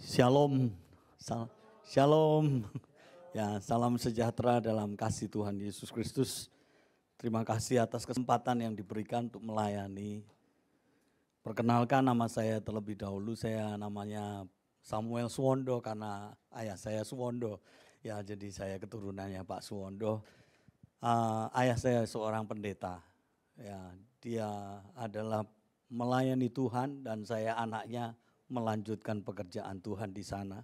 Shalom, shalom. Ya, salam sejahtera dalam kasih Tuhan Yesus Kristus. Terima kasih atas kesempatan yang diberikan untuk melayani. Perkenalkan nama saya terlebih dahulu, saya namanya Samuel Suwondo karena ayah saya Suwondo. Ya, jadi saya keturunannya Pak Suwondo. Ayah saya seorang pendeta. Ya, dia adalah melayani Tuhan dan saya anaknya melanjutkan pekerjaan Tuhan di sana.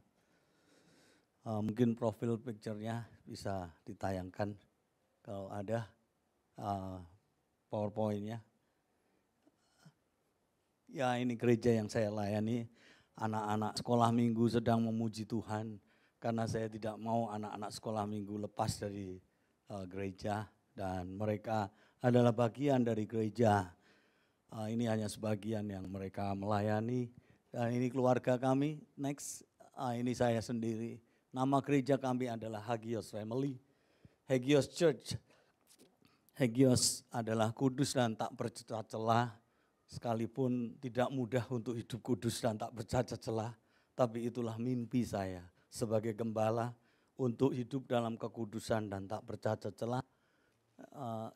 Mungkin profil picture-nya bisa ditayangkan kalau ada PowerPoint-nya. Ya, ini gereja yang saya layani. Anak-anak sekolah minggu sedang memuji Tuhan karena saya tidak mau anak-anak sekolah minggu lepas dari gereja dan mereka adalah bagian dari gereja. Ini hanya sebagian yang mereka melayani. Dan ini keluarga kami, next, ini saya sendiri. Nama gereja kami adalah Hagios Family, Hagios Church. Hagios adalah kudus dan tak bercacat celah, sekalipun tidak mudah untuk hidup kudus dan tak bercacat celah. Tapi itulah mimpi saya sebagai gembala untuk hidup dalam kekudusan dan tak bercacat celah.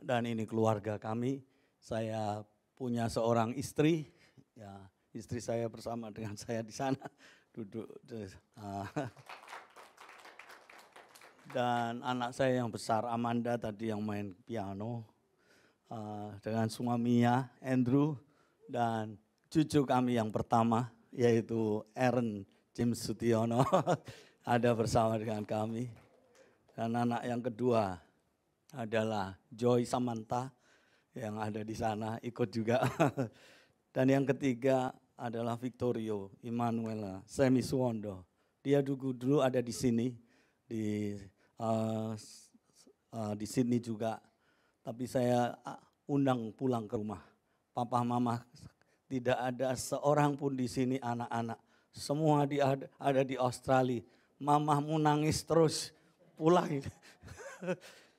Dan ini keluarga kami, saya punya seorang istri, ya. Istri saya bersama dengan saya di sana duduk. Dan anak saya yang besar Amanda tadi yang main piano dengan suaminya Andrew dan cucu kami yang pertama yaitu Aaron James Sutiono ada bersama dengan kami. Dan anak yang kedua adalah Joy Samantha yang ada di sana ikut juga. Dan yang ketiga adalah Victorio Emmanuel Semi Suwondo. Dia dulu ada di sini, di Sydney juga. Tapi saya undang pulang ke rumah. Papa mama tidak ada seorang pun di sini anak-anak. Semua ada di Australia. Mamamu nangis terus pulang.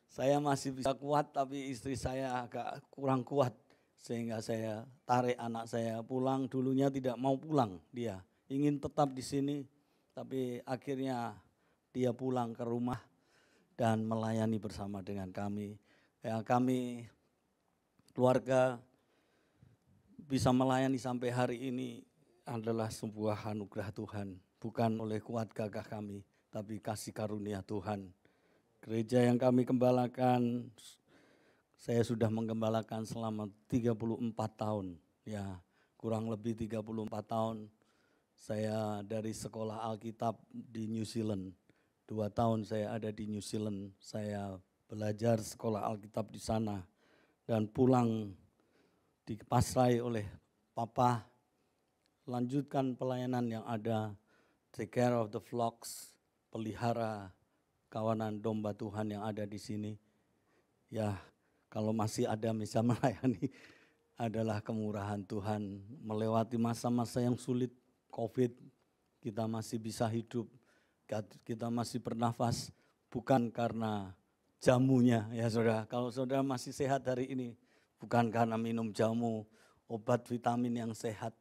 Saya masih bisa kuat tapi istri saya agak kurang kuat. Sehingga saya tarik anak saya pulang, dulunya tidak mau pulang dia. Ingin tetap di sini, tapi akhirnya dia pulang ke rumah dan melayani bersama dengan kami. Ya, kami keluarga bisa melayani sampai hari ini adalah sebuah anugerah Tuhan. Bukan oleh kuat gagah kami, tapi kasih karunia Tuhan. Gereja yang kami gembalakan, saya sudah menggembalakan selama 34 tahun, ya kurang lebih 34 tahun. Saya dari sekolah Alkitab di New Zealand, 2 tahun saya ada di New Zealand. Saya belajar sekolah Alkitab di sana dan pulang dipasrai oleh Papa, lanjutkan pelayanan yang ada, take care of the flocks, pelihara kawanan domba Tuhan yang ada di sini. Ya, kalau masih ada bisa melayani adalah kemurahan Tuhan. Melewati masa-masa yang sulit, COVID, kita masih bisa hidup, kita masih bernafas, bukan karena jamunya ya saudara. Kalau saudara masih sehat hari ini, bukan karena minum jamu, obat vitamin yang sehat,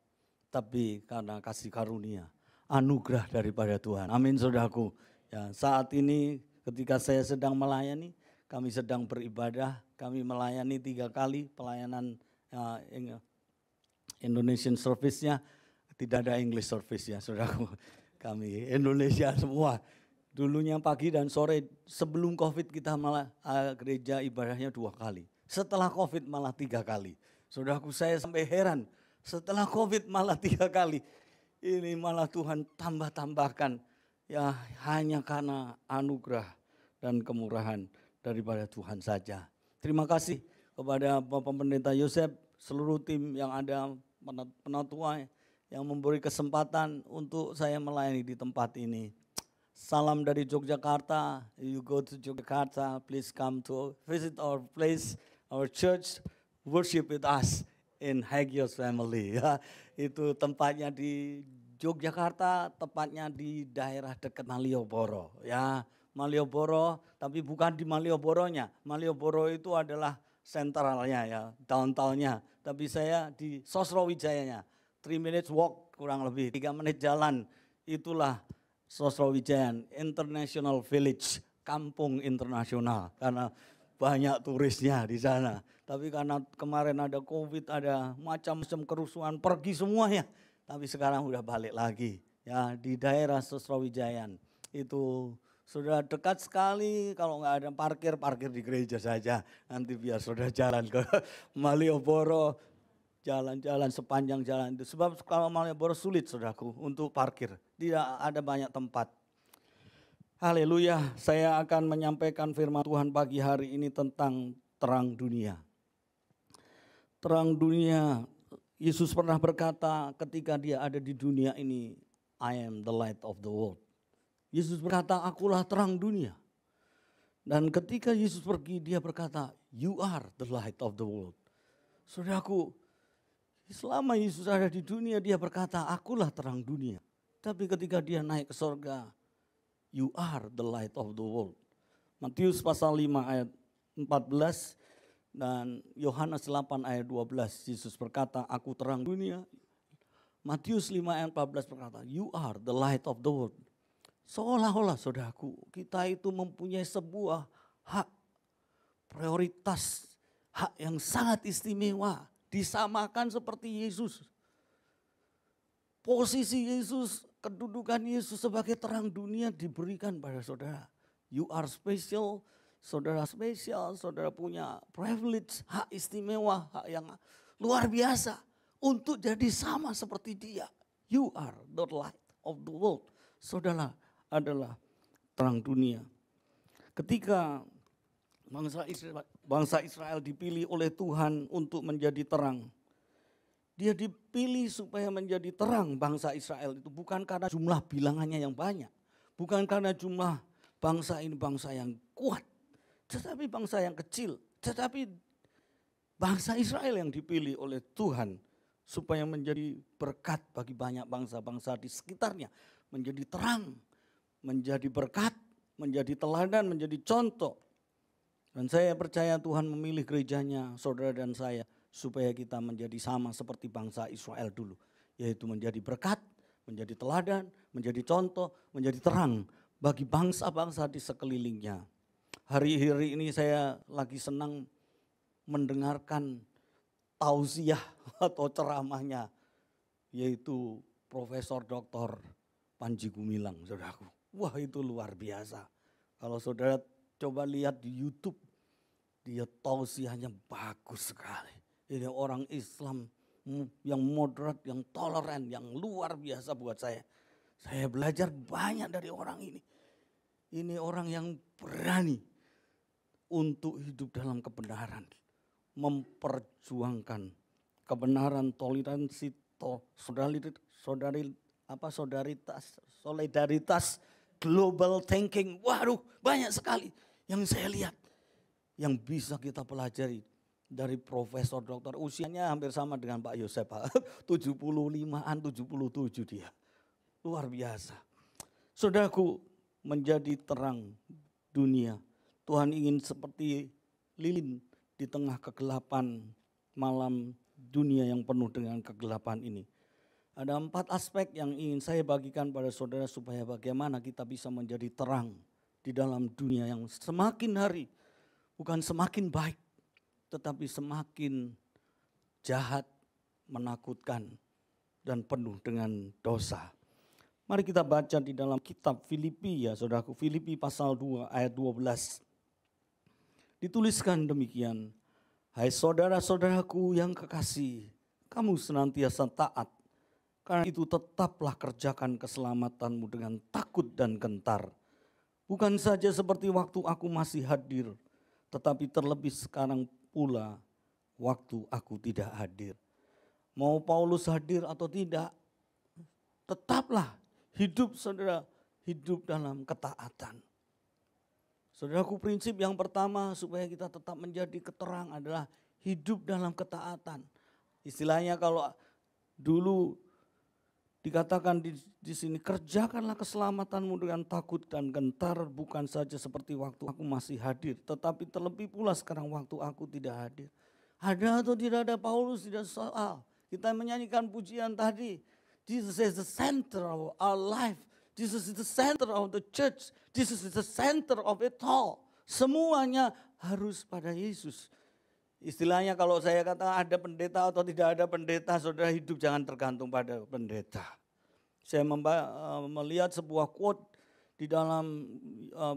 tapi karena kasih karunia, anugerah daripada Tuhan. Amin saudaraku. Ya, saat ini ketika saya sedang melayani, kami sedang beribadah, kami melayani 3 kali pelayanan Indonesian service-nya, tidak ada English service ya saudaraku. Kami Indonesia semua, dulunya pagi dan sore, sebelum COVID kita malah gereja ibadahnya 2 kali. Setelah COVID malah 3 kali. Saudaraku saya sampai heran, setelah COVID malah 3 kali. Ini malah Tuhan tambah-tambahkan, ya hanya karena anugerah dan kemurahan daripada Tuhan saja. Terima kasih kepada Bapak Pendeta Yosef, seluruh tim yang ada, penatua yang memberi kesempatan untuk saya melayani di tempat ini. Salam dari Yogyakarta. You go to Yogyakarta, please come to visit our place, our church, worship with us in Hagios Family. Ya, itu tempatnya di Yogyakarta, tepatnya di daerah dekat Malioboro. Ya, Malioboro, tapi bukan di Malioboronya. Malioboro itu adalah sentralnya ya, downtownnya. Tapi saya di Sosrawijayanya, 3 minutes walk kurang lebih, 3 menit jalan itulah Sosrawijayan International Village, kampung internasional, karena banyak turisnya di sana. Tapi karena kemarin ada COVID, ada macam-macam kerusuhan, pergi semuanya. Tapi sekarang udah balik lagi ya di daerah Sosrawijayan. Itu sudah dekat sekali, kalau nggak ada parkir di gereja saja. Nanti biar sudah jalan ke Malioboro, jalan-jalan sepanjang jalan itu. Sebab kalau Malioboro sulit saudaraku untuk parkir, tidak ada banyak tempat. Haleluya, saya akan menyampaikan firman Tuhan pagi hari ini tentang terang dunia. Terang dunia, Yesus pernah berkata ketika dia ada di dunia ini, I am the light of the world. Yesus berkata, akulah terang dunia. Dan ketika Yesus pergi, dia berkata, you are the light of the world. Saudaraku, selama Yesus ada di dunia, dia berkata, akulah terang dunia. Tapi ketika dia naik ke surga, you are the light of the world. Matius pasal 5 ayat 14 dan Yohanes 8 ayat 12, Yesus berkata, aku terang dunia. Matius 5 ayat 14 berkata, you are the light of the world. Seolah-olah saudaraku, kita itu mempunyai sebuah hak, prioritas, hak yang sangat istimewa, disamakan seperti Yesus. Posisi Yesus, kedudukan Yesus sebagai terang dunia diberikan pada saudara. You are special, saudara spesial, saudara punya privilege, hak istimewa, hak yang luar biasa untuk jadi sama seperti dia. You are the light of the world. Saudara adalah terang dunia. Ketika bangsa Israel dipilih oleh Tuhan untuk menjadi terang, dia dipilih supaya menjadi terang bangsa Israel itu bukan karena jumlah bilangannya yang banyak, bukan karena jumlah bangsa ini bangsa yang kuat, tetapi bangsa yang kecil, tetapi bangsa Israel yang dipilih oleh Tuhan supaya menjadi berkat bagi banyak bangsa-bangsa di sekitarnya, menjadi terang, menjadi berkat, menjadi teladan, menjadi contoh. Dan saya percaya Tuhan memilih gerejanya, saudara dan saya, supaya kita menjadi sama seperti bangsa Israel dulu. Yaitu menjadi berkat, menjadi teladan, menjadi contoh, menjadi terang bagi bangsa-bangsa di sekelilingnya. Hari-hari ini saya lagi senang mendengarkan tausiah atau ceramahnya, yaitu Profesor Dr. Panji Gumilang, saudaraku. Wah, itu luar biasa. Kalau saudara coba lihat di YouTube, dia tausiahnya bagus sekali. Ini orang Islam yang moderat, yang toleran, yang luar biasa buat saya. Saya belajar banyak dari orang ini. Ini orang yang berani untuk hidup dalam kebenaran, memperjuangkan kebenaran, toleransi, solidaritas, global thinking. Waduh, banyak sekali yang saya lihat yang bisa kita pelajari dari Profesor Doktor. Usianya hampir sama dengan Pak Yosef, 75-an, 77 dia. Luar biasa. Saudaraku, menjadi terang dunia. Tuhan ingin seperti lilin di tengah kegelapan malam dunia yang penuh dengan kegelapan ini. Ada 4 aspek yang ingin saya bagikan pada saudara supaya bagaimana kita bisa menjadi terang di dalam dunia yang semakin hari bukan semakin baik, tetapi semakin jahat, menakutkan, dan penuh dengan dosa. Mari kita baca di dalam kitab Filipi ya saudaraku, Filipi pasal 2 ayat 12. Dituliskan demikian, hai saudara-saudaraku yang kekasih, kamu senantiasa taat. Karena itu tetaplah kerjakan keselamatanmu dengan takut dan gentar. Bukan saja seperti waktu aku masih hadir, tetapi terlebih sekarang pula waktu aku tidak hadir. Mau Paulus hadir atau tidak, tetaplah hidup saudara, hidup dalam ketaatan. Saudaraku, prinsip yang pertama supaya kita tetap menjadi keterang adalah hidup dalam ketaatan. Istilahnya kalau dulu dikatakan di sini, kerjakanlah keselamatanmu dengan takut dan gentar, bukan saja seperti waktu aku masih hadir, tetapi terlebih pula sekarang waktu aku tidak hadir. Ada atau tidak ada Paulus tidak soal. Kita menyanyikan pujian tadi, Jesus is the center of our life. Jesus is the center of the church. Jesus is the center of it all. Semuanya harus pada Yesus. Istilahnya kalau saya kata ada pendeta atau tidak ada pendeta, saudara hidup jangan tergantung pada pendeta. Saya melihat sebuah quote di dalam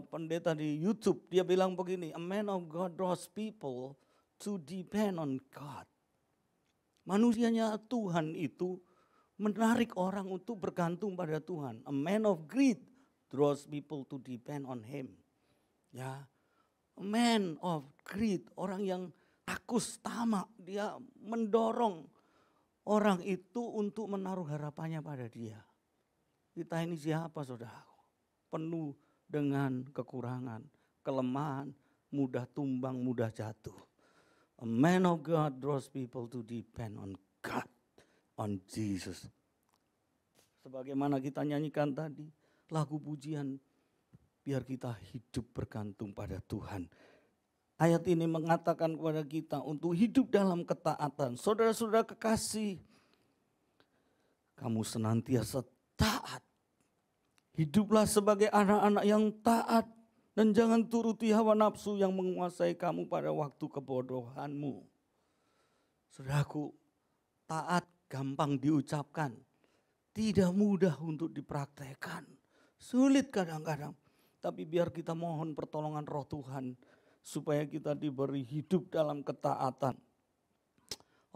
pendeta di YouTube. Dia bilang begini, a man of God draws people to depend on God. Manusianya Tuhan itu menarik orang untuk bergantung pada Tuhan. A man of greed draws people to depend on him. Ya, a man of greed, orang yang rakus tamak, dia mendorong orang itu untuk menaruh harapannya pada dia. Kita ini siapa, saudara? Penuh dengan kekurangan, kelemahan, mudah tumbang, mudah jatuh. A man of God draws people to depend on God, on Jesus. Sebagaimana kita nyanyikan tadi, lagu pujian, biar kita hidup bergantung pada Tuhan. Ayat ini mengatakan kepada kita untuk hidup dalam ketaatan. Saudara-saudara kekasih, kamu senantiasa taat. Hiduplah sebagai anak-anak yang taat dan jangan turuti hawa nafsu yang menguasai kamu pada waktu kebodohanmu. Saudaraku, taat gampang diucapkan, tidak mudah untuk dipraktekkan. Sulit kadang-kadang, tapi biar kita mohon pertolongan Roh Tuhan supaya kita diberi hidup dalam ketaatan.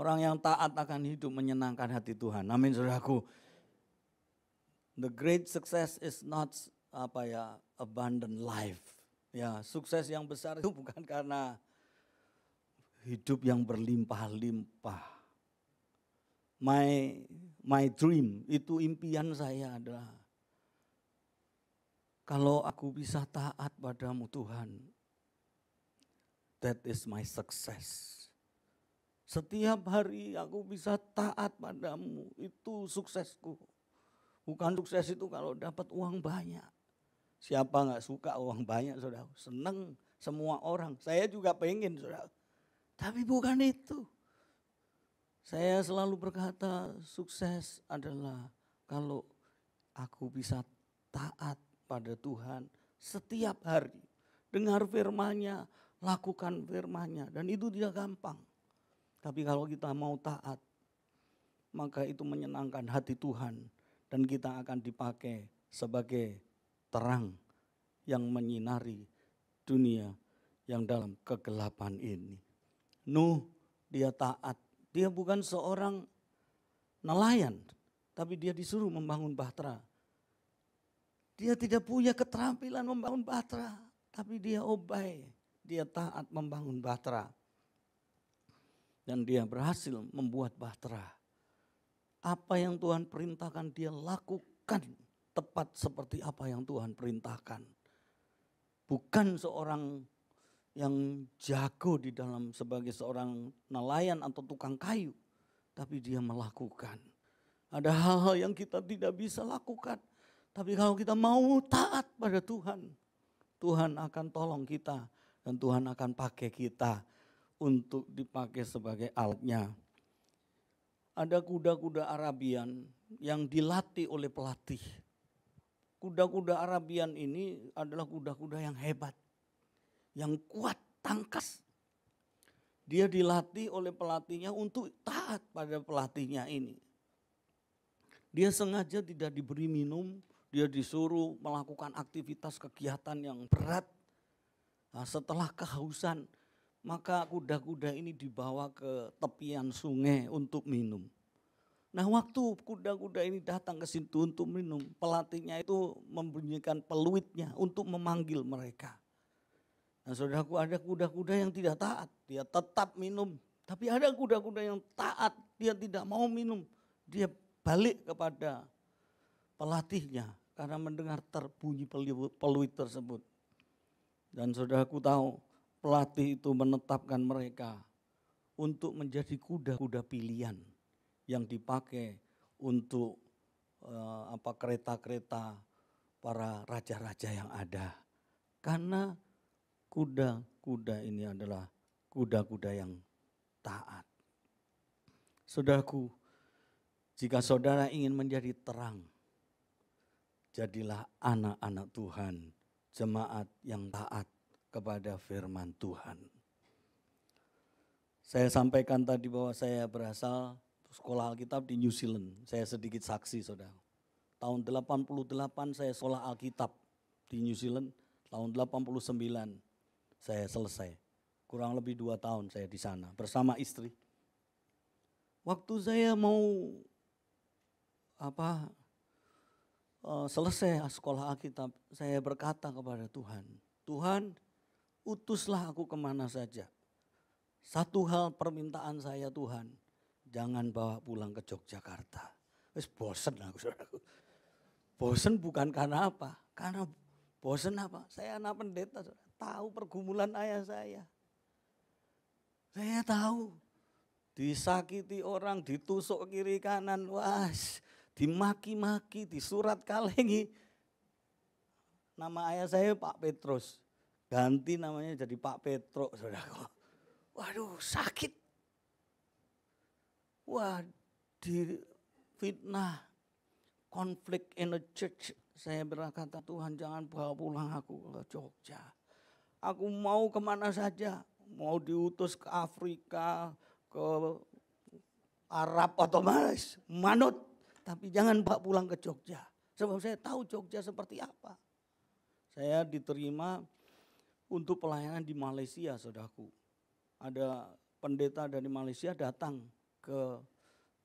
Orang yang taat akan hidup menyenangkan hati Tuhan. Amin, saudaraku. The great success is not abundant life. Ya, sukses yang besar itu bukan karena hidup yang berlimpah-limpah. My dream, itu impian saya adalah kalau aku bisa taat padamu Tuhan, that is my success. Setiap hari aku bisa taat padamu, itu suksesku. Bukan sukses itu kalau dapat uang banyak. Siapa gak suka uang banyak, saudara? Senang semua orang. Saya juga pengen, saudara. Tapi bukan itu. Saya selalu berkata sukses adalah kalau aku bisa taat pada Tuhan setiap hari. Dengar firman-Nya, lakukan firman-Nya, dan itu tidak gampang. Tapi kalau kita mau taat, maka itu menyenangkan hati Tuhan dan kita akan dipakai sebagai terang yang menyinari dunia yang dalam kegelapan ini. Nuh, dia taat. Dia bukan seorang nelayan, tapi dia disuruh membangun bahtera. Dia tidak punya keterampilan membangun bahtera, tapi dia obey. Dia taat membangun bahtera. Dan dia berhasil membuat bahtera. Apa yang Tuhan perintahkan dia lakukan tepat seperti apa yang Tuhan perintahkan. Bukan seorang yang jago di dalam sebagai seorang nelayan atau tukang kayu. Tapi dia melakukan. Ada hal-hal yang kita tidak bisa lakukan. Tapi kalau kita mau taat pada Tuhan, Tuhan akan tolong kita. Dan Tuhan akan pakai kita untuk dipakai sebagai alatnya. Ada kuda-kuda Arabian yang dilatih oleh pelatih. Kuda-kuda Arabian ini adalah kuda-kuda yang hebat. Yang kuat, tangkas. Dia dilatih oleh pelatihnya untuk taat pada pelatihnya ini. Dia sengaja tidak diberi minum, dia disuruh melakukan aktivitas kegiatan yang berat. Nah, setelah kehausan, maka kuda-kuda ini dibawa ke tepian sungai untuk minum. Nah, waktu kuda-kuda ini datang ke situ untuk minum, pelatihnya itu membunyikan peluitnya untuk memanggil mereka. Nah, saudaraku, ada kuda-kuda yang tidak taat, dia tetap minum. Tapi ada kuda-kuda yang taat, dia tidak mau minum. Dia balik kepada pelatihnya karena mendengar terbunyi peluit tersebut. Dan saudaraku tahu, pelatih itu menetapkan mereka untuk menjadi kuda-kuda pilihan yang dipakai untuk kereta-kereta para raja-raja yang ada. Karena kuda-kuda ini adalah kuda-kuda yang taat. Saudaraku, Jika saudara ingin menjadi terang, jadilah anak-anak Tuhan, jemaat yang taat kepada firman Tuhan. Saya sampaikan tadi bahwa saya berasal sekolah Alkitab di New Zealand. Saya sedikit saksi, saudara. Tahun 88 saya sekolah Alkitab di New Zealand. Tahun 89 saya selesai. Kurang lebih 2 tahun saya di sana bersama istri. Waktu saya mau selesai sekolah Alkitab, saya berkata kepada Tuhan, Tuhan, utuslah aku kemana saja. Satu hal permintaan saya, Tuhan, jangan bawa pulang ke Yogyakarta. Wes bosen aku, saudaraku. Bosen bukan karena apa? Karena bosen apa? Saya anak pendeta, saudara. Tahu pergumulan ayah saya. Saya tahu disakiti orang, ditusuk kiri kanan, wah, dimaki-maki, disurat kalengi. Nama ayah saya Pak Petrus, ganti namanya jadi Pak Petro, saudara. Waduh, sakit. Wah, di fitnah, konflik in the church. Saya berkata, Tuhan jangan bawa pulang aku ke Jogja. Aku mau kemana saja, mau diutus ke Afrika, ke Arab otomatis, manut. Tapi jangan bawa pulang ke Jogja. Sebab saya tahu Jogja seperti apa. Saya diterima untuk pelayanan di Malaysia, saudaraku. Ada pendeta dari Malaysia datang ke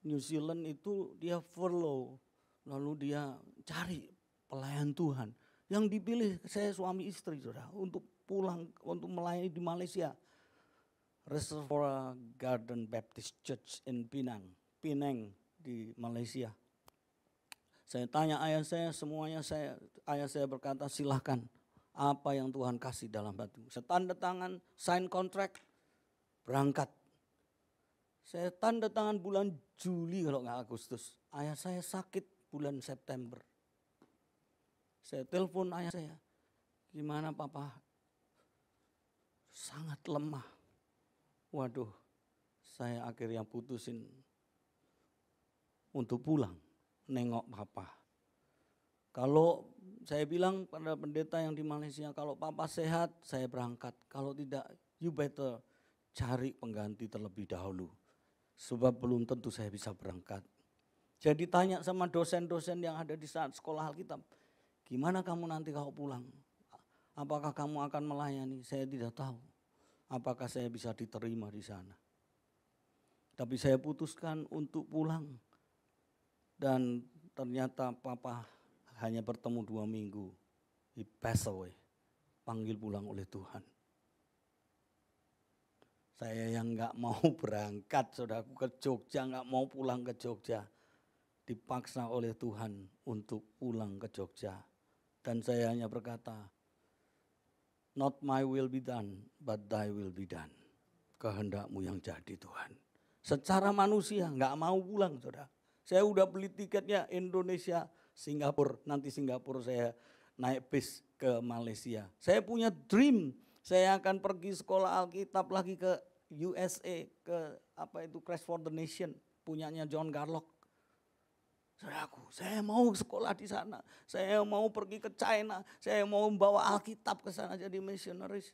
New Zealand itu, dia furlough. Lalu dia cari pelayan Tuhan. Yang dipilih saya suami istri, saudara, untuk pulang, untuk melayani di Malaysia. Reservoir Garden Baptist Church in Penang di Malaysia. Saya tanya ayah saya, semuanya ayah saya berkata silahkan apa yang Tuhan kasih dalam hati. Saya tanda tangan, sign contract, berangkat. Saya tanda tangan bulan Juli kalau nggak Agustus. Ayah saya sakit bulan September. Saya telepon ayah saya, gimana papa? Sangat lemah. Waduh, saya akhirnya putusin untuk pulang, nengok papa. Kalau saya bilang pada pendeta yang di Malaysia, kalau papa sehat saya berangkat. Kalau tidak, you better cari pengganti terlebih dahulu. Sebab belum tentu saya bisa berangkat. Jadi tanya sama dosen-dosen yang ada di saat sekolah Alkitab, gimana kamu nanti kalau pulang? Apakah kamu akan melayani? Saya tidak tahu. Apakah saya bisa diterima di sana? Tapi saya putuskan untuk pulang. Dan ternyata papa hanya bertemu 2 minggu. He passed away. Panggil pulang oleh Tuhan. Saya yang gak mau berangkat, saudaraku, ke Jogja, gak mau pulang ke Jogja. Dipaksa oleh Tuhan untuk pulang ke Jogja. Dan saya hanya berkata, not my will be done, but thy will be done. Kehendakmu yang jadi Tuhan. Secara manusia gak mau pulang, saudara. Saya udah beli tiketnya Indonesia, Singapura. Nanti Singapura saya naik bis ke Malaysia. Saya punya dream, saya akan pergi sekolah Alkitab lagi ke USA, ke Christ for the Nation, punyanya John Garlock. Saudaraku, saya mau sekolah di sana, saya mau pergi ke China, saya mau membawa Alkitab ke sana jadi missionaries.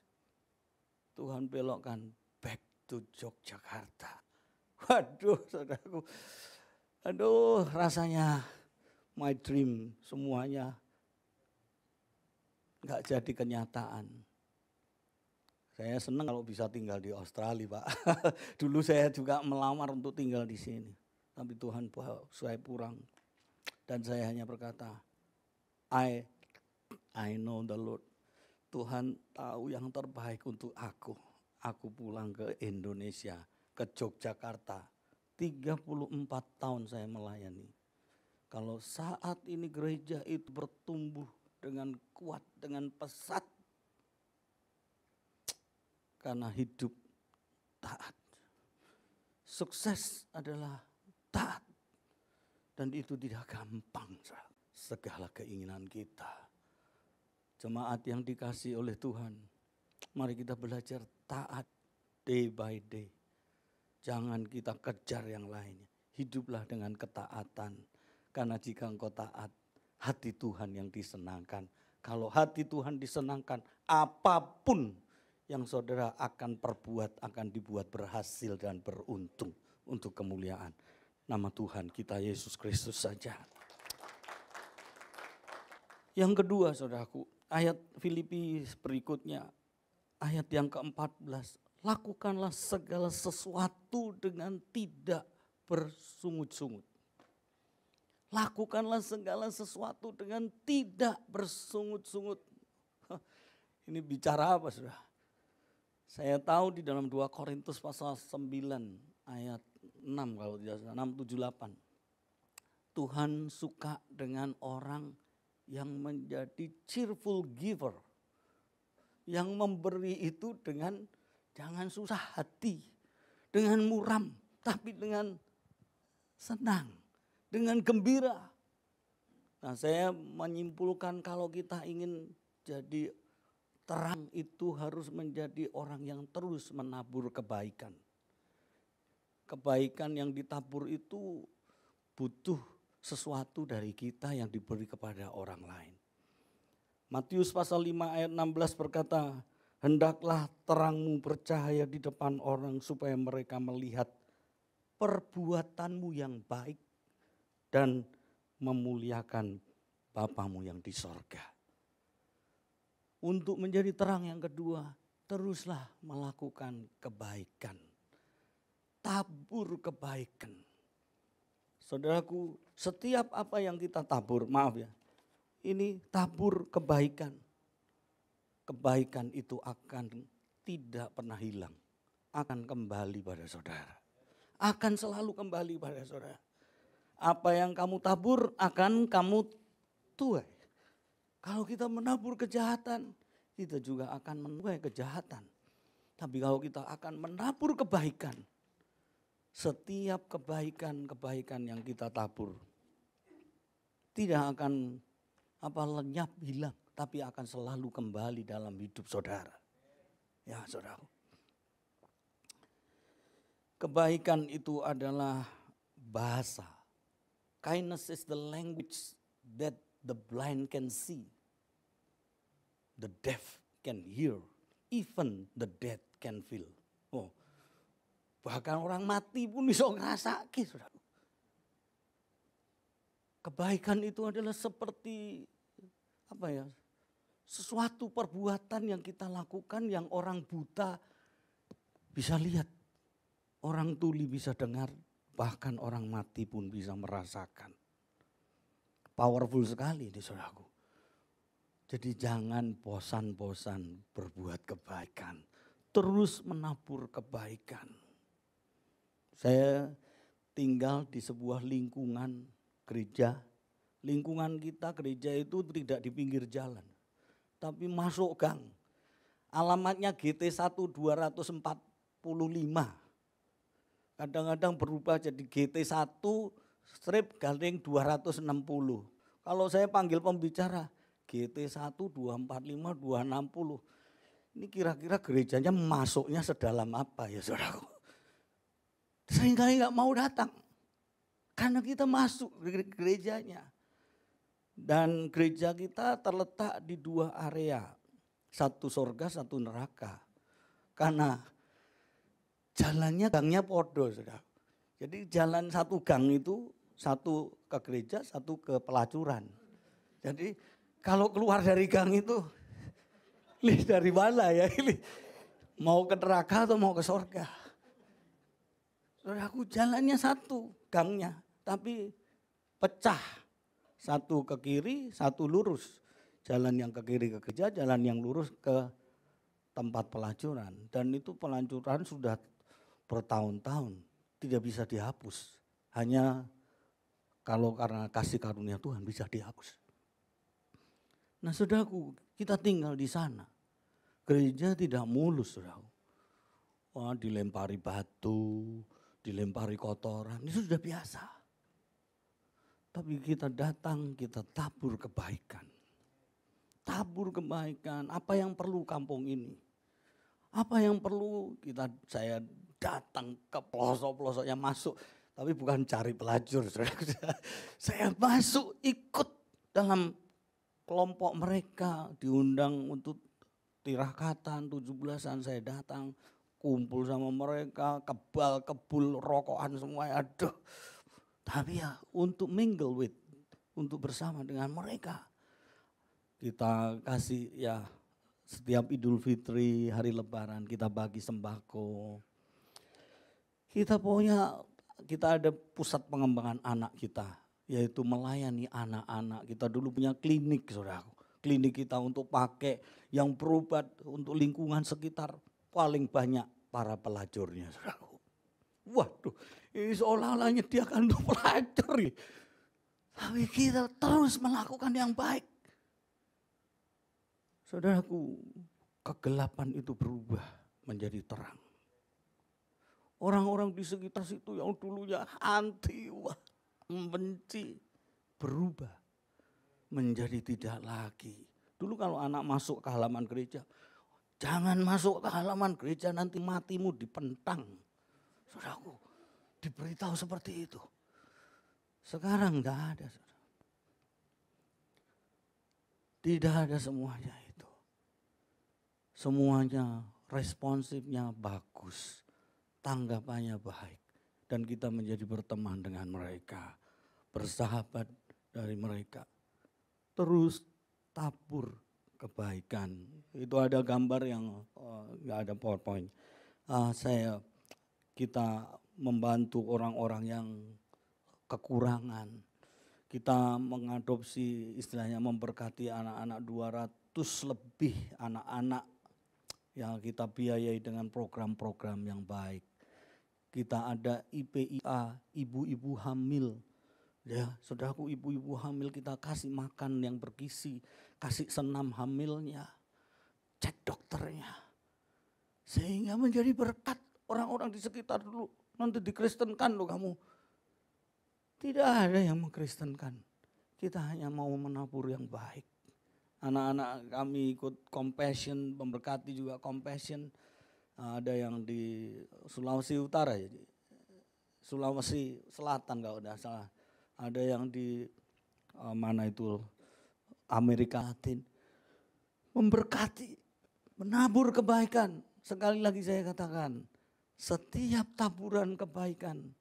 Tuhan belokkan back to Yogyakarta. Waduh, saudaraku, aduh rasanya my dream semuanya gak jadi kenyataan. Saya senang kalau bisa tinggal di Australia, Pak. Dulu saya juga melamar untuk tinggal di sini. Tapi Tuhan bawa saya pulang. Dan saya hanya berkata, I know the Lord. Tuhan tahu yang terbaik untuk aku. Aku pulang ke Indonesia, ke Yogyakarta. 34 tahun saya melayani. Kalau saat ini gereja itu bertumbuh dengan kuat, dengan pesat. Karena hidup taat. Sukses adalah taat. Dan itu tidak gampang. Segala keinginan kita. Jemaat yang dikasih oleh Tuhan. Mari kita belajar taat day by day. Jangan kita kejar yang lainnya. hiduplah dengan ketaatan. Karena jika engkau taat, hati Tuhan yang disenangkan. Kalau hati Tuhan disenangkan, apapun yang saudara akan perbuat akan dibuat berhasil dan beruntung untuk kemuliaan nama Tuhan kita Yesus Kristus saja. Yang kedua saudaraku, ayat Filipi berikutnya, ayat yang ke-14. Lakukanlah segala sesuatu dengan tidak bersungut-sungut. Lakukanlah segala sesuatu dengan tidak bersungut-sungut. Ini bicara apa saudara? Saya tahu di dalam 2 Korintus pasal 9 ayat 6 kalau tidak salah, 6, 7, 8. Tuhan suka dengan orang yang menjadi cheerful giver. Yang memberi itu dengan jangan susah hati, dengan muram, tapi dengan senang, dengan gembira. Nah, saya menyimpulkan kalau kita ingin jadi terang itu harus menjadi orang yang terus menabur kebaikan. Kebaikan yang ditabur itu butuh sesuatu dari kita yang diberi kepada orang lain. Matius pasal 5 ayat 16 berkata, hendaklah terangmu bercahaya di depan orang supaya mereka melihat perbuatanmu yang baik dan memuliakan Bapamu yang di sorga. Untuk menjadi terang yang kedua, teruslah melakukan kebaikan. Tabur kebaikan. Saudaraku, setiap apa yang kita tabur, maaf ya, ini tabur kebaikan. Kebaikan itu akan tidak pernah hilang. Akan kembali pada saudara. Akan selalu kembali pada saudara. Apa yang kamu tabur akan kamu tuai. Kalau kita menabur kejahatan, kita juga akan menuai kejahatan. Tapi kalau kita akan menabur kebaikan, setiap kebaikan-kebaikan yang kita tabur tidak akan lenyap hilang, tapi akan selalu kembali dalam hidup saudara. Ya saudara. Kebaikan itu adalah bahasa. Kindness is the language that the blind can see. The deaf can hear. Even the dead can feel. Oh. Bahkan orang mati pun bisa ngerasakin, saudara. Kebaikan itu adalah seperti sesuatu perbuatan yang kita lakukan yang orang buta bisa lihat. Orang tuli bisa dengar, bahkan orang mati pun bisa merasakan. Powerful sekali ini saudaraku. Jadi jangan bosan-bosan berbuat kebaikan. Terus menabur kebaikan. Saya tinggal di sebuah lingkungan gereja. Lingkungan kita gereja itu tidak di pinggir jalan. Tapi masuk gang. Alamatnya GT1 245. Kadang-kadang berubah jadi GT1 strip garing 260. Kalau saya panggil pembicara GT1 245 260. Ini kira-kira gerejanya masuknya sedalam apa ya saudaraku? Seringkali nggak mau datang. Karena kita masuk gerejanya. Dan gereja kita terletak di 2 area. Satu sorga, satu neraka. Karena jalannya gangnya podo, saudara. Jadi jalan satu gang itu, satu ke gereja, satu ke pelacuran. Jadi kalau keluar dari gang itu, dari mana ya ini? Mau ke neraka atau mau ke sorga? Saudaraku, jalannya satu gangnya, tapi pecah. Satu ke kiri, satu lurus. Jalan yang ke kiri ke gereja, jalan yang lurus ke tempat pelacuran. Dan itu pelacuran sudah bertahun-tahun, tidak bisa dihapus. Hanya kalau karena kasih karunia Tuhan bisa dihapus. Nah saudaraku, kita tinggal di sana. Gereja tidak mulus saudaraku. Wah, dilempari batu, dilempari kotoran, itu sudah biasa. Tapi kita datang, kita tabur kebaikan. Tabur kebaikan, apa yang perlu kampung ini? Apa yang perlu saya datang ke pelosok-pelosoknya masuk. Tapi bukan cari pelacur, saudara. Saya masuk ikut dalam kelompok mereka, diundang untuk tirakatan 17-an, saya datang kumpul sama mereka, kebul, rokokan semua, aduh. Tapi ya untuk mingle with, untuk bersama dengan mereka. Kita kasih ya setiap Idul Fitri, hari Lebaran kita bagi sembako. Kita ada pusat pengembangan anak kita, yaitu melayani anak-anak. Kita dulu punya klinik, saudara. Klinik kita untuk pakai yang berobat untuk lingkungan sekitar, paling banyak para pelacurnya, saudara. Waduh, ini seolah-olah nyediakan untuk pelacur. Tapi kita terus melakukan yang baik. Saudaraku, kegelapan itu berubah menjadi terang. Orang-orang di sekitar situ yang dulunya anti, membenci, berubah menjadi tidak lagi. Dulu kalau anak masuk ke halaman gereja, jangan masuk ke halaman gereja nanti matimu dipentang. Saudaraku, diberitahu seperti itu. Sekarang enggak ada. Tidak ada semuanya itu. Semuanya responsifnya bagus. Tanggapannya baik, dan kita menjadi berteman dengan mereka, bersahabat dari mereka, terus tabur kebaikan. Itu ada gambar yang nggak ada PowerPoint. Kita membantu orang-orang yang kekurangan. Kita mengadopsi, istilahnya memberkati anak-anak 200 lebih anak-anak yang kita biayai dengan program-program yang baik. Kita ada IPIA, ibu-ibu hamil. Ya, saudaraku, ibu-ibu hamil kita kasih makan yang bergizi, kasih senam hamilnya, cek dokternya. Sehingga menjadi berkat orang-orang di sekitar dulu. Nanti dikristenkan loh kamu. Tidak ada yang mengkristenkan. Kita hanya mau menabur yang baik. Anak-anak kami ikut compassion, memberkati juga compassion. Ada yang di Sulawesi Utara, Sulawesi Selatan kalau tidak salah. Ada yang di mana itu Amerika Latin. Memberkati, menabur kebaikan. Sekali lagi saya katakan, setiap taburan kebaikan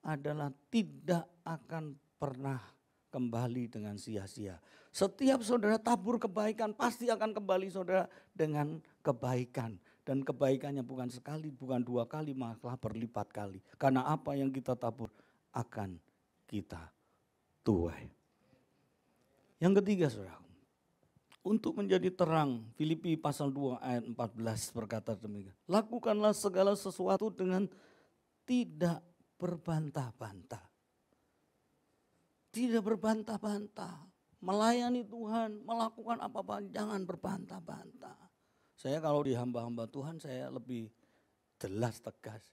adalah tidak akan pernah kembali dengan sia-sia. Setiap saudara tabur kebaikan pasti akan kembali saudara dengan kebaikan. Dan kebaikannya bukan sekali, bukan 2 kali, malah berlipat kali. Karena apa yang kita tabur akan kita tuai. Yang ketiga saudara, untuk menjadi terang, Filipi pasal 2 ayat 14 berkata demikian. Lakukanlah segala sesuatu dengan tidak berbantah-bantah. Tidak berbantah-bantah. Melayani Tuhan, melakukan apa-apa, jangan berbantah-bantah. Saya kalau di hamba-hamba Tuhan saya lebih jelas tegas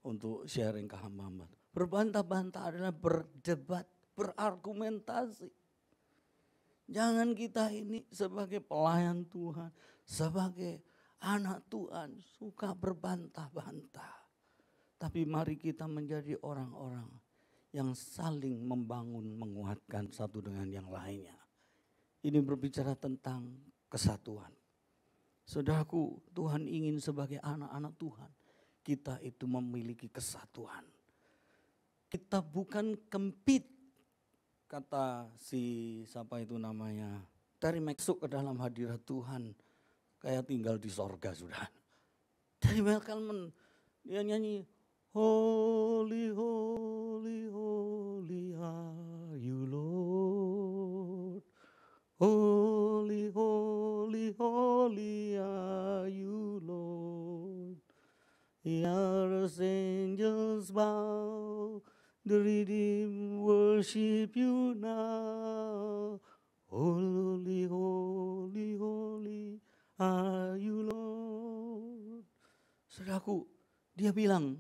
untuk sharing ke hamba-hamba. Berbantah-bantah adalah berdebat, berargumentasi. Jangan kita ini sebagai pelayan Tuhan, sebagai anak Tuhan suka berbantah-bantah. Tapi mari kita menjadi orang-orang yang saling membangun, menguatkan satu dengan yang lainnya. Ini berbicara tentang kesatuan. Saudaraku, Tuhan ingin sebagai anak-anak Tuhan, kita itu memiliki kesatuan. Kita bukan compete, kata siapa itu namanya, dari masuk ke dalam hadirat Tuhan, kayak tinggal di sorga sudah. Dari Malcolm, dia nyanyi, Holy, holy, holy are you Lord. Holy, holy, holy are you Lord. The earth's angels bow, the redeemed worship you now. Holy, holy, holy are you Lord. Saudaraku, dia bilang,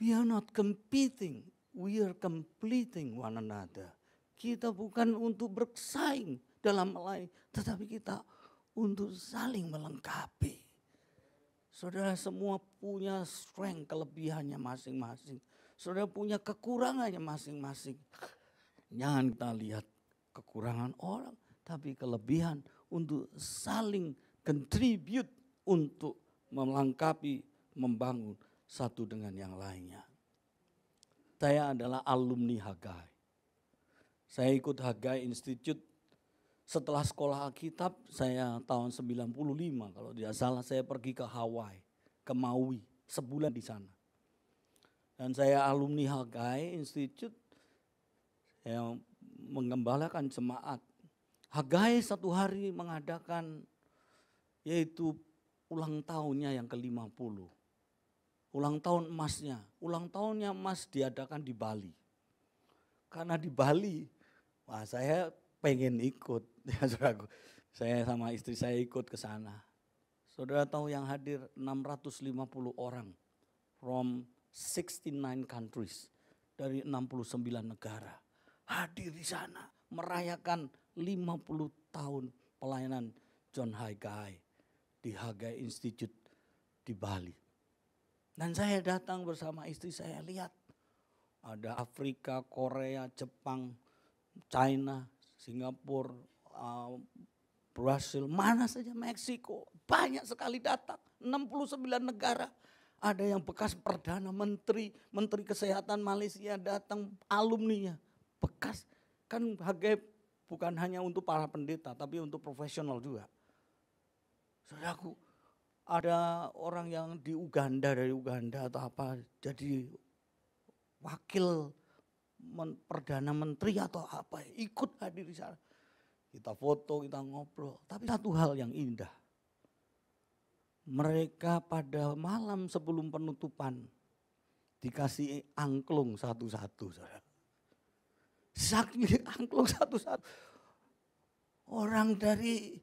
we are not competing, we are completing one another. Kita bukan untuk bersaing dalam lain, tetapi kita untuk saling melengkapi. Saudara semua punya strength, kelebihannya masing-masing. Saudara punya kekurangannya masing-masing. Jangan kita lihat kekurangan orang, tapi kelebihan untuk saling contribute untuk melengkapi, membangun satu dengan yang lainnya. Saya adalah alumni Hagai. Saya ikut Hagai Institute setelah sekolah Alkitab. Saya tahun 95 kalau tidak salah, saya pergi ke Hawaii, ke Maui, sebulan di sana. Dan saya alumni Hagai Institute, saya mengembalakan jemaat. Hagai satu hari mengadakan yaitu ulang tahunnya yang ke-50. Ulang tahun emasnya. Ulang tahunnya emas diadakan di Bali. Karena di Bali, wah saya pengen ikut. Ya, saudaraku. Saya sama istri saya ikut ke sana. Saudara tahu yang hadir 650 orang from 69 countries, dari 69 negara. Hadir di sana merayakan 50 tahun pelayanan John Haggai di Hagai Institute di Bali. Dan saya datang bersama istri saya, lihat ada Afrika, Korea, Jepang, China, Singapura, Brasil, mana saja, Meksiko, banyak sekali datang, 69 negara. Ada yang bekas Perdana Menteri, Menteri Kesehatan Malaysia datang, alumninya. Bekas, kan Hagai bukan hanya untuk para pendeta, tapi untuk profesional juga. Saudaraku, ada orang yang di Uganda, dari Uganda atau apa, jadi wakil Perdana Menteri atau apa, ikut hadir di sana. Kita foto, kita ngobrol. Tapi satu hal yang indah. Mereka pada malam sebelum penutupan dikasih angklung satu-satu. Saking angklung satu-satu. Orang dari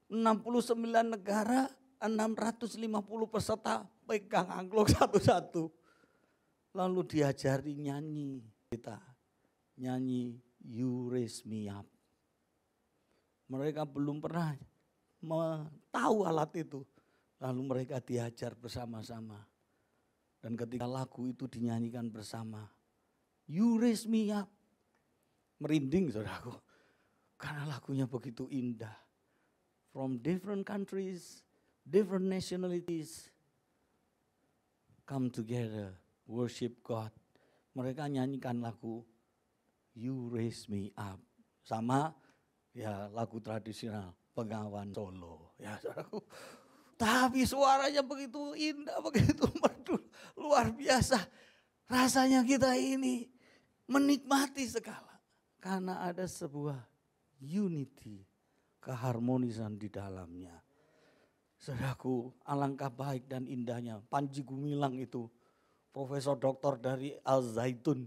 69 negara, 650 peserta pegang angklung satu-satu. Lalu diajari nyanyi. Kita nyanyi You Raise Me Up. Mereka belum pernah tahu alat itu. Lalu mereka diajar bersama-sama. Dan ketika lagu itu dinyanyikan bersama, You Raise Me Up. Merinding saudaraku. Karena lagunya begitu indah. From different countries, different nationalities, come together, worship God. Mereka nyanyikan lagu You Raise Me Up. Sama ya lagu tradisional Bengawan Solo. Ya saudaraku. Tapi suaranya begitu indah, begitu merdu, luar biasa. Rasanya kita ini menikmati sekali. Karena ada sebuah unity, keharmonisan di dalamnya. Saudaraku, alangkah baik dan indahnya. Panji Gumilang itu, Profesor Doktor dari Al-Zaitun,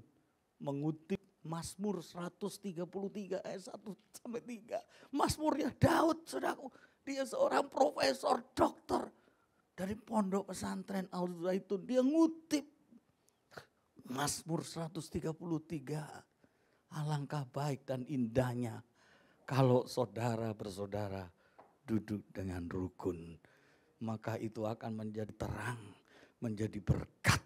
mengutip Mazmur 133 ayat 1-3. Mazmurnya Daud, saudaraku. Dia seorang profesor doktor dari pondok pesantren Al-Zaitun. Dia ngutip Mazmur 133. Alangkah baik dan indahnya kalau saudara bersaudara duduk dengan rukun. Maka itu akan menjadi terang, menjadi berkat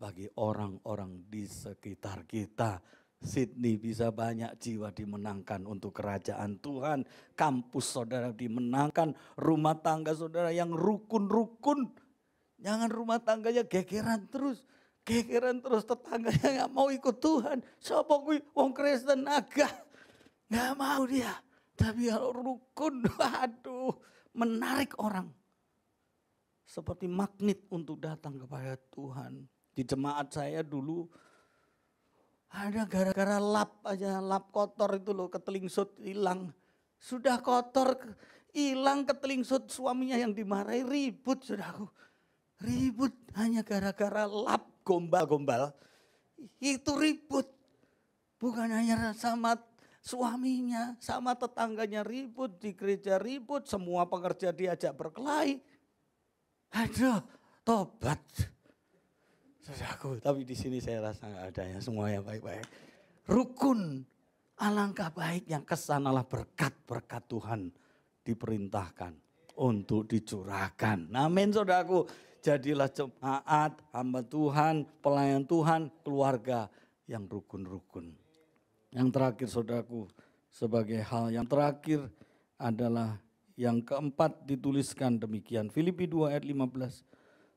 bagi orang-orang di sekitar kita. Sydney bisa banyak jiwa dimenangkan untuk kerajaan Tuhan. Kampus saudara dimenangkan. Rumah tangga saudara yang rukun-rukun. Jangan rumah tangganya gegeran terus. Gegeran terus, tetangganya gak mau ikut Tuhan. Siapa gue wong Kristen agak. Gak mau dia. Tapi kalau rukun, aduh, menarik orang. Seperti magnet untuk datang kepada Tuhan. Di jemaat saya dulu, ada gara-gara lap aja, lap kotor itu loh, ketelingsut hilang. Sudah kotor, hilang ketelingsut, suaminya yang dimarahi, ribut saudaraku. Ribut hanya gara-gara lap gombal-gombal. Itu ribut. Bukan hanya sama suaminya, sama tetangganya ribut, di gereja ribut, semua pekerja diajak berkelahi. Aduh, tobat. Saudaraku, tapi di sini saya rasa nggak ada ya, semuanya baik-baik. Rukun, alangkah baik yang kesanalah berkat-berkat Tuhan diperintahkan untuk dicurahkan. Amin saudaraku. Jadilah jemaat, hamba Tuhan, pelayan Tuhan, keluarga yang rukun-rukun. Yang terakhir saudaraku, sebagai hal yang terakhir adalah yang keempat dituliskan demikian. Filipi 2 ayat 15.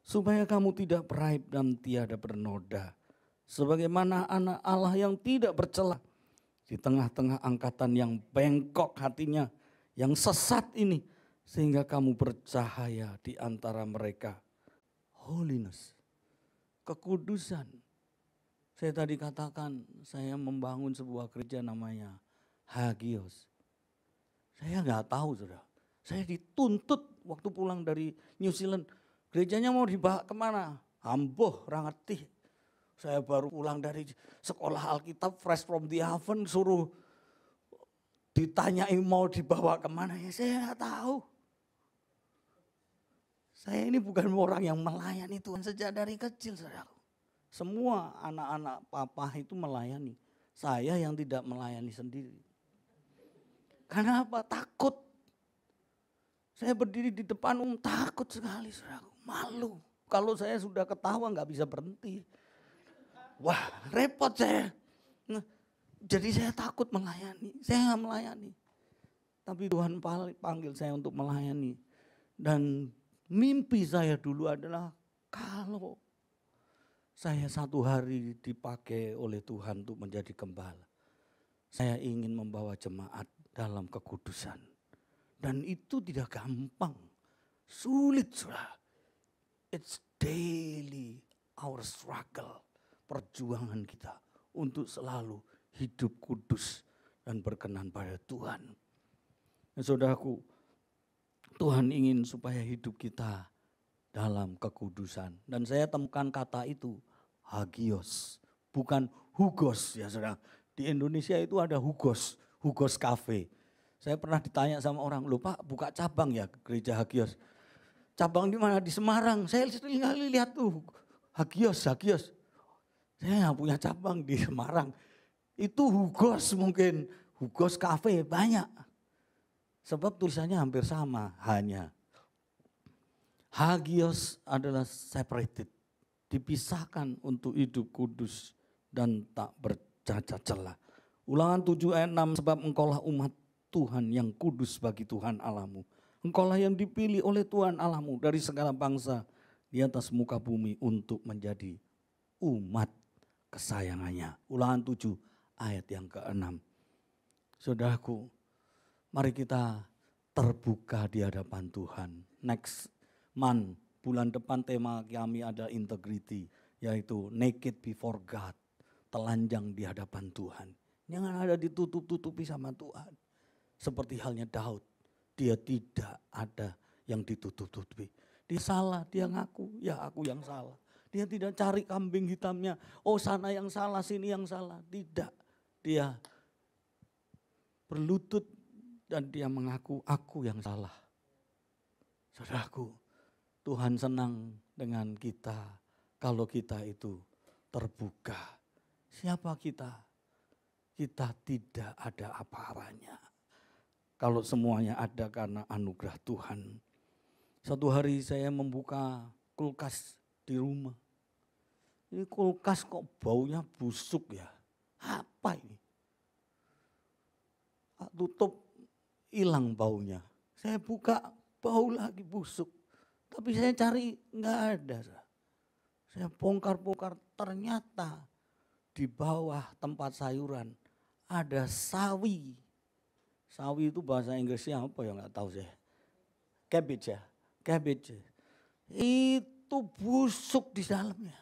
Supaya kamu tidak beraib dan tiada bernoda. Sebagaimana anak Allah yang tidak bercela. Di tengah-tengah angkatan yang bengkok hatinya, yang sesat ini. Sehingga kamu bercahaya di antara mereka. Holiness, kekudusan. Saya tadi katakan saya membangun sebuah gereja namanya Hagios. Saya nggak tahu saudara. Saya dituntut waktu pulang dari New Zealand. Gerejanya mau dibawa kemana? Amboh, rangetih. Saya baru pulang dari sekolah Alkitab, fresh from the oven, suruh ditanyai mau dibawa kemana. Ya saya nggak tahu. Saya ini bukan orang yang melayani Tuhan sejak dari kecil, saudara. Semua anak-anak papa itu melayani. Saya yang tidak melayani sendiri. Karena apa? Takut. Saya berdiri di depan takut sekali, saudara. Malu. Kalau saya sudah ketawa nggak bisa berhenti. Wah, repot saya. Nah, jadi saya takut melayani. Saya nggak melayani. Tapi Tuhan panggil saya untuk melayani. Dan mimpi saya dulu adalah kalau saya satu hari dipakai oleh Tuhan untuk menjadi gembala. Saya ingin membawa jemaat dalam kekudusan. Dan itu tidak gampang. Sulit sudah. It's daily our struggle. Perjuangan kita untuk selalu hidup kudus dan berkenan pada Tuhan. Nah, saudaraku, Tuhan ingin supaya hidup kita dalam kekudusan. Dan saya temukan kata itu, hagios, bukan hugos ya saudara. Di Indonesia itu ada hugos, hugos cafe. Saya pernah ditanya sama orang, loh Pak buka cabang ya gereja Hagios. Cabang di mana? Di Semarang. Saya lihat tuh, Hagios. Saya nggak punya cabang di Semarang. Itu hugos mungkin, hugos cafe banyak. Sebab tulisannya hampir sama, hanya. Hagios adalah separated, dipisahkan untuk hidup kudus dan tak bercacat celah. Ulangan 7 ayat 6, sebab engkaulah umat Tuhan yang kudus bagi Tuhan Allahmu. Engkaulah yang dipilih oleh Tuhan Allahmu dari segala bangsa di atas muka bumi untuk menjadi umat kesayangannya. Ulangan 7 ayat yang ke-6. Saudaraku, mari kita terbuka di hadapan Tuhan. Next month, bulan depan tema kami ada integrity, yaitu naked before God, telanjang di hadapan Tuhan. Jangan ada ditutup-tutupi sama Tuhan. Seperti halnya Daud, dia tidak ada yang ditutup-tutupi. Dia salah, dia ngaku, ya aku yang salah. Dia tidak cari kambing hitamnya, oh sana yang salah, sini yang salah. Tidak, dia berlutut dan dia mengaku, aku yang salah. Saudaraku, Tuhan senang dengan kita kalau kita itu terbuka. Siapa kita? Kita tidak ada apa-apanya. Kalau semuanya ada karena anugerah Tuhan. Satu hari saya membuka kulkas di rumah. Ini kulkas kok baunya busuk ya? Apa ini? Tutup, hilang baunya. Saya buka, bau lagi busuk. Tapi saya cari, enggak ada. Saya bongkar-bongkar, ternyata di bawah tempat sayuran ada sawi. Sawi itu bahasa Inggrisnya apa ya, enggak tahu saya. Cabbage ya, cabbage. Itu busuk di dalamnya.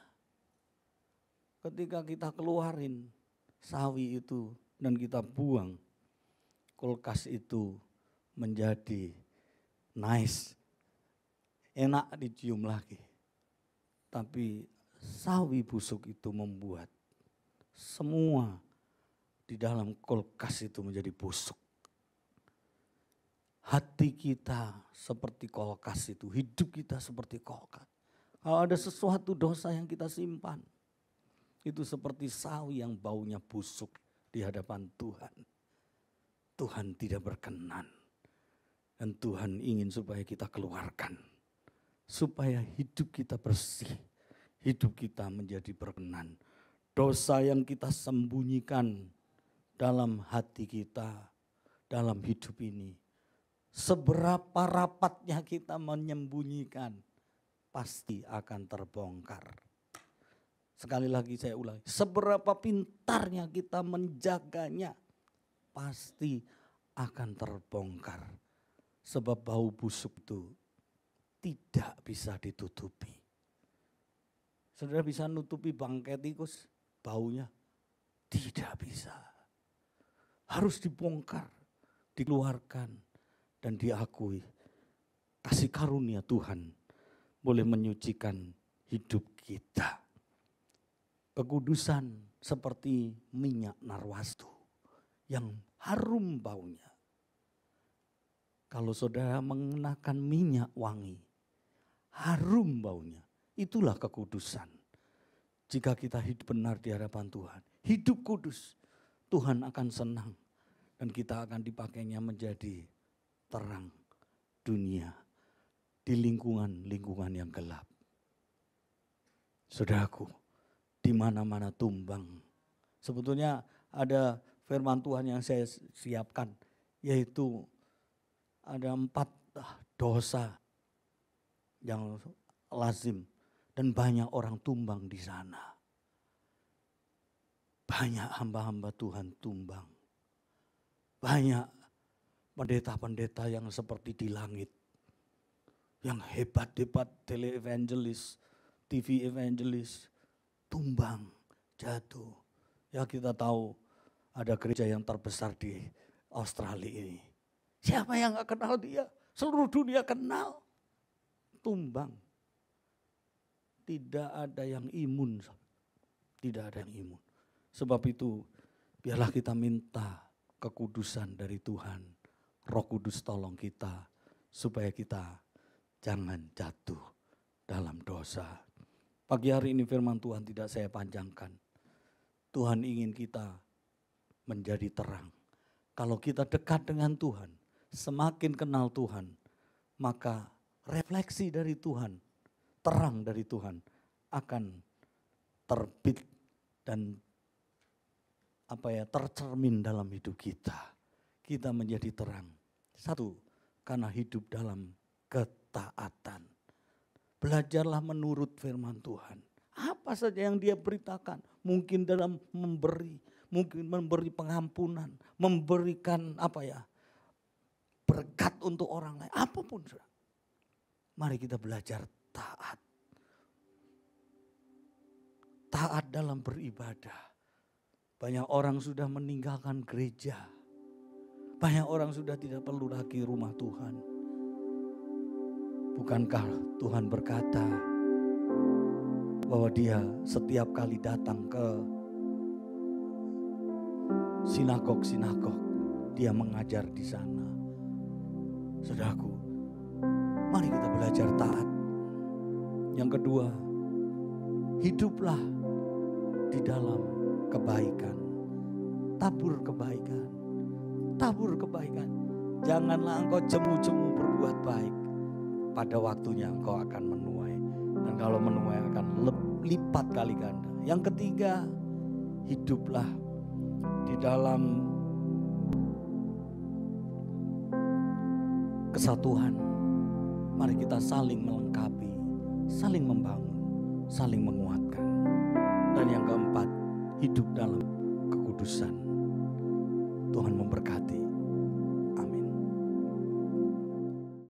Ketika kita keluarin sawi itu dan kita buang, kulkas itu menjadi nice, enak dicium lagi. Tapi sawi busuk itu membuat semua di dalam kulkas itu menjadi busuk. Hati kita seperti kulkas itu, hidup kita seperti kulkas. Kalau ada sesuatu dosa yang kita simpan, itu seperti sawi yang baunya busuk di hadapan Tuhan. Tuhan tidak berkenan. Dan Tuhan ingin supaya kita keluarkan. supaya hidup kita bersih, hidup kita menjadi berkenan. Dosa yang kita sembunyikan dalam hati kita, dalam hidup ini, seberapa rapatnya kita menyembunyikan, pasti akan terbongkar. Sekali lagi saya ulangi, seberapa pintarnya kita menjaganya, pasti akan terbongkar. Sebab bau busuk itu tidak bisa ditutupi. Saudara bisa nutupi bangkai tikus, baunya? Tidak bisa. Harus dibongkar, dikeluarkan, dan diakui. Kasih karunia Tuhan boleh menyucikan hidup kita. Kekudusan seperti minyak narwastu yang harum baunya. Kalau saudara mengenakan minyak wangi, harum baunya, itulah kekudusan. Jika kita hidup benar di hadapan Tuhan, hidup kudus, Tuhan akan senang dan kita akan dipakainya menjadi terang dunia di lingkungan-lingkungan yang gelap. Saudaraku, di mana-mana tumbang. Sebetulnya ada firman Tuhan yang saya siapkan, yaitu ada 4 dosa yang lazim dan banyak orang tumbang di sana. Banyak hamba-hamba Tuhan tumbang. Banyak pendeta-pendeta yang seperti di langit. Yang hebat-hebat tele-evangelis, TV evangelis, tumbang, jatuh. Ya kita tahu ada gereja yang terbesar di Australia ini. Siapa yang gak kenal dia? Seluruh dunia kenal. Tumbang. Tidak ada yang imun. Tidak ada yang imun. Sebab itu biarlah kita minta kekudusan dari Tuhan. Roh Kudus tolong kita supaya kita jangan jatuh dalam dosa. Pagi hari ini firman Tuhan tidak saya panjangkan. Tuhan ingin kita menjadi terang. Kalau kita dekat dengan Tuhan, semakin kenal Tuhan, maka refleksi dari Tuhan, terang dari Tuhan akan terbit dan tercermin dalam hidup kita. Kita menjadi terang. 1, karena hidup dalam ketaatan. Belajarlah menurut firman Tuhan. Apa saja yang dia beritakan, mungkin dalam memberi pengampunan, memberikan berkat untuk orang lain, apapun. Mari kita belajar taat. Taat dalam beribadah. Banyak orang sudah meninggalkan gereja. Banyak orang sudah tidak perlu lagi rumah Tuhan. Bukankah Tuhan berkata bahwa dia setiap kali datang ke sinagog-sinagog, dia mengajar di sana. Saudaraku, mari kita belajar taat. Yang kedua, hiduplah di dalam kebaikan. Tabur kebaikan. Tabur kebaikan. Janganlah engkau jemu-jemu berbuat baik. Pada waktunya engkau akan menuai. Dan kalau menuai akan lipat kali ganda. Yang ketiga, hiduplah di dalam kesatuan. Mari kita saling melengkapi, saling membangun, saling menguatkan. Dan yang keempat, hidup dalam kekudusan. Tuhan memberkati.